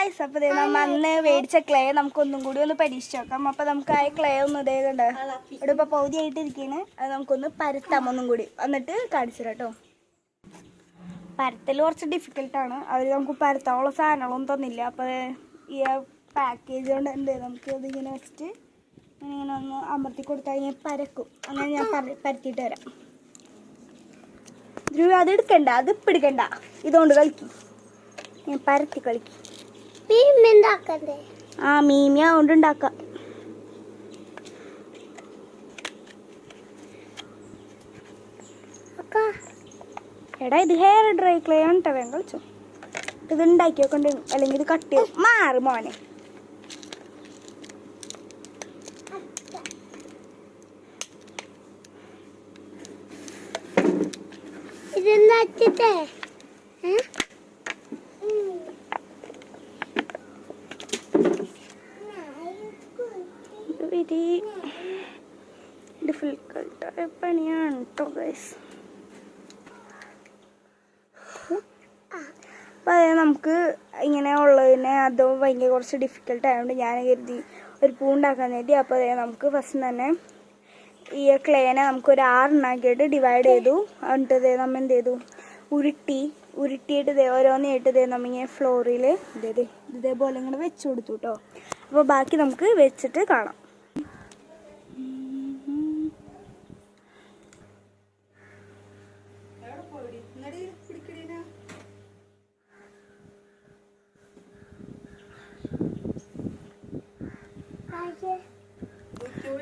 Guys, അപ്പോൾ നമ്മൾ അന്ന് മേടിച്ച ക്ലേ നമുക്കൊന്നും കൂടി ഒന്ന് പരീക്ഷിച്ച് നോക്കാം. അപ്പോൾ നമുക്ക് ആ ക്ലേ ഒന്ന് ഇതേകണ്ട ഇവിടെ ഇപ്പോൾ പൗതിയായിട്ടിരിക്കുകയാണ്. അത് നമുക്കൊന്ന് പരത്താം ഒന്നും കൂടി, എന്നിട്ട് കാണിച്ചു തരാം കേട്ടോ. പരത്തൽ കുറച്ച് ഡിഫിക്കൽട്ടാണ്. അവർ നമുക്ക് പരത്താനുള്ള സാധനങ്ങളൊന്നും തന്നില്ല. അപ്പോൾ ഈ പാക്കേജ് കൊണ്ട് എന്ത് നമുക്ക് ഇതിങ്ങനെ വെച്ചിട്ട് ഇങ്ങനെ ഒന്ന് അമർത്തി കൊടുത്താൽ ഇങ്ങനെ പരക്കും. അങ്ങനെ ഞാൻ പരത്തിയിട്ട് വരാം. ധ്രുവ അത് എടുക്കണ്ട, അതിപ്പോൾ എടുക്കണ്ട, ഇതുകൊണ്ട് കളിക്കും. ഞാൻ പരത്തി കളിക്കും. ആ മീമിയ കൊണ്ട് ഉണ്ടാക്കാം. എടാ ഇത് ഹെയർ ഡ്രൈ ക്ലേ ആണ് കേട്ടോ, വേഗം കളിച്ചോ. ഇത് ഉണ്ടാക്കി വെക്കണ്ട, അല്ലെങ്കിൽ ഇത് കട്ട് ചെയ്യും. മാറി മോനെ. വെരി ഡിഫിക്കൽട്ടായ പണിയാണ് കേട്ടോ ഗൈസ്. അപ്പോൾ അതായത് നമുക്ക് ഇങ്ങനെ ഉള്ളതിനെ അത് ഭയങ്കര കുറച്ച് ഡിഫിക്കൽട്ട് ആയതുകൊണ്ട് ഞാൻ കരുതി ഒരു പൂ ഉണ്ടാക്കാൻ വേണ്ടി. അപ്പോൾ അതായത് നമുക്ക് ഫസ്റ്റ് തന്നെ ഈ ക്ലേനെ നമുക്കൊരു 6 എണ്ണാക്കിയിട്ട് ഡിവൈഡ് ചെയ്തു. എന്നിട്ട് നമ്മൾ എന്ത് ചെയ്തു, ഉരുട്ടിയിട്ട് ഓരോന്നായിട്ട് നമ്മൾ ഇങ്ങനെ ഫ്ലോറിൽ ഇതേപോലെ ഇങ്ങനെ വെച്ച് കൊടുത്തു കേട്ടോ. അപ്പോൾ ബാക്കി നമുക്ക് വെച്ചിട്ട് കാണാം.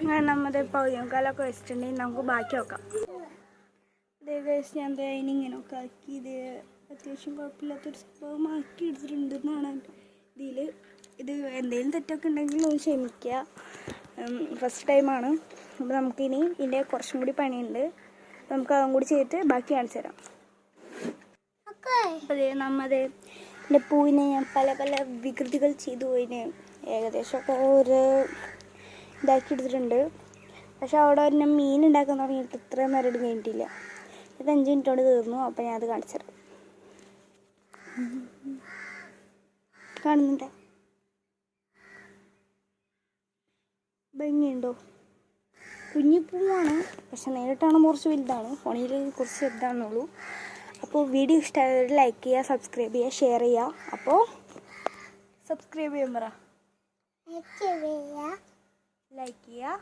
അങ്ങനെ നമ്മുടെ പൗതിയും കാലമൊക്കെ വെച്ചിട്ടുണ്ടെങ്കിൽ നമുക്ക് ബാക്കി നോക്കാം. ഇതേ കഴിച്ച് ഞാൻ ഇങ്ങനെയൊക്കെ ആക്കി ഇത് അത്യാവശ്യം കുഴപ്പമില്ലാത്തൊരു സംഭവം ആക്കി എടുത്തിട്ടുണ്ടെന്നാണ് ഇതിൽ. ഇത് എന്തെങ്കിലും തെറ്റൊക്കെ ഉണ്ടെങ്കിൽ ഒന്ന് ക്ഷമിക്കുക, ഫസ്റ്റ് ടൈമാണ്. അപ്പോൾ നമുക്കിനി ഇതിൻ്റെ കുറച്ചും കൂടി പണിയുണ്ട്. നമുക്ക് അതും കൂടി ചെയ്തിട്ട് ബാക്കി കാണിച്ചു തരാം. അപ്പോൾ അതേ നമ്മുടെ എൻ്റെ പൂവിനെ ഞാൻ പല പല വികൃതികൾ ചെയ്തു പോയിന്. ഏകദേശമൊക്കെ ഒരു ഇതാക്കി എടുത്തിട്ടുണ്ട്. പക്ഷെ അവിടെ ഒരു മീൻ ഉണ്ടാക്കാൻ തുടങ്ങിയിട്ട് ഇത്രയും നേരം കഴിഞ്ഞിട്ടില്ല. ഇത് 5 മിനിറ്റോട് തീർന്നു. അപ്പോൾ ഞാൻ അത് കാണിച്ചു തരാം. കാണുന്നുണ്ടോ? ഭംഗിയുണ്ടോ? കുഞ്ഞിപ്പൂവാണ്, പക്ഷെ നേരിട്ടാണ് കുറച്ച് വലുതാണ്, ഫോണിൽ കുറച്ച് ചെറുതാണെന്നുള്ളൂ. അപ്പോൾ വീഡിയോ ഇഷ്ടമായവർ ലൈക്ക് ചെയ്യുക, സബ്സ്ക്രൈബ് ചെയ്യുക, ഷെയർ ചെയ്യുക. അപ്പോൾ സബ്സ്ക്രൈബ് ചെയ്യാൻ പറ, ലൈക്ക് ചെയ്യുക,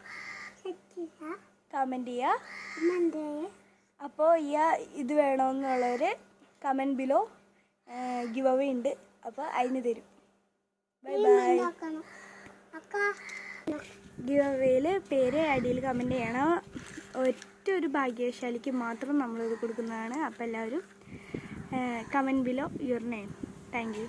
കമൻറ്റ് ചെയ്യുക. അപ്പോൾ ഇത് വേണമെന്നുള്ളവർ കമൻറ്റ് ബിലോ ഗിവ് അവേ ഉണ്ട്. അപ്പോൾ അതിന് തരും. Bye bye. ഗിവ് അവേയിൽ പേര് അടിയിൽ കമൻറ്റ് ചെയ്യണം. ഒറ്റൊരു ഭാഗ്യശാലിക്ക് മാത്രം നമ്മളിത് കൊടുക്കുന്നതാണ്. അപ്പോൾ എല്ലാവരും comment below your name. Thank you.